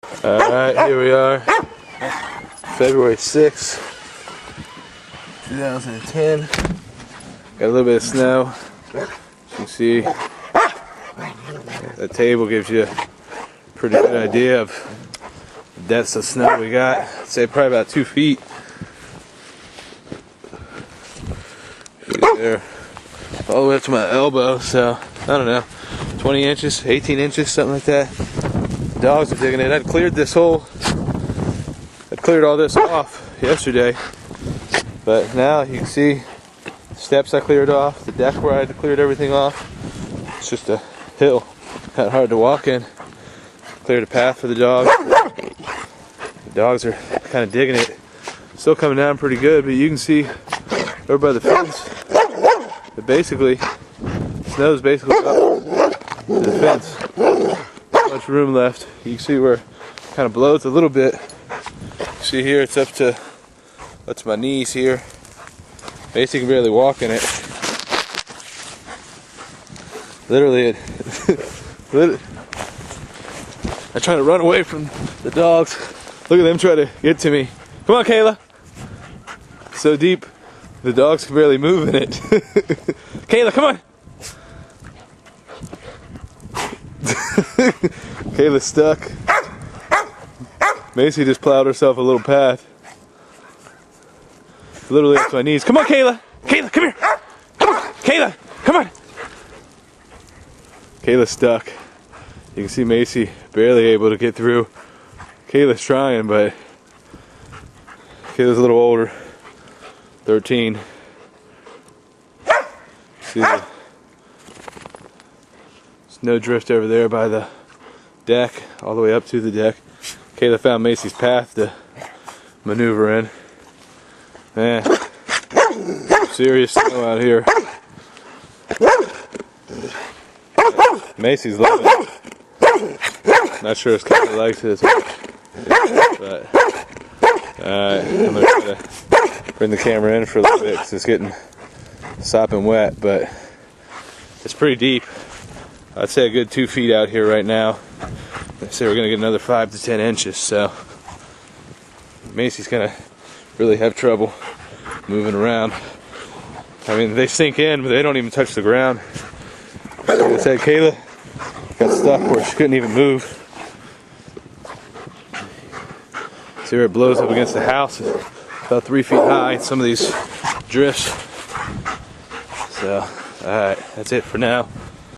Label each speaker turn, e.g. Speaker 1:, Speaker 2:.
Speaker 1: Alright, here we are. February 6th, 2010. Got a little bit of snow. As you can see, that table gives you a pretty good idea of the depths of snow we got. I'd say probably about 2 feet. There, all the way up to my elbow, so I don't know, 20 inches, 18 inches, something like that. Dogs are digging it. I'd cleared all this off yesterday, but now you can see the steps I cleared off, the deck where I had cleared everything off. It's just a hill, kind of hard to walk in. Cleared a path for the dogs. The dogs are kind of digging it. Still coming down pretty good, but you can see over by the fence that basically snow's basically up to the fence. Not much room left. You can see where it kind of blows a little bit. You see here it's up to my knees here. Basically can barely walk in it. Literally I'm trying to run away from the dogs. Look at them trying to get to me. Come on, Kayla. So deep, the dogs can barely move in it. Kayla, come on. Kayla's stuck. Macy just plowed herself a little path. Literally up to my knees. Come on, Kayla. Kayla, come here. Come on, Kayla, come on. Kayla's stuck. You can see Macy barely able to get through. Kayla's trying, but Kayla's a little older. 13. See the snow drift over there by the deck, all the way up to the deck. Kayla found Macy's path to maneuver in. Man, serious snow out here. Macy's loving it. Not sure if Kayla likes it as much. But alright, I'm gonna try to bring the camera in for a little bit because it's getting sopping wet, but it's pretty deep. I'd say a good 2 feet out here right now. I say we're gonna get another 5 to 10 inches, so Macy's gonna really have trouble moving around. I mean, they sink in, but they don't even touch the ground. Like I said, Kayla got stuck where she couldn't even move. See where it blows up against the house? It's about 3 feet high, some of these drifts. So, alright, that's it for now.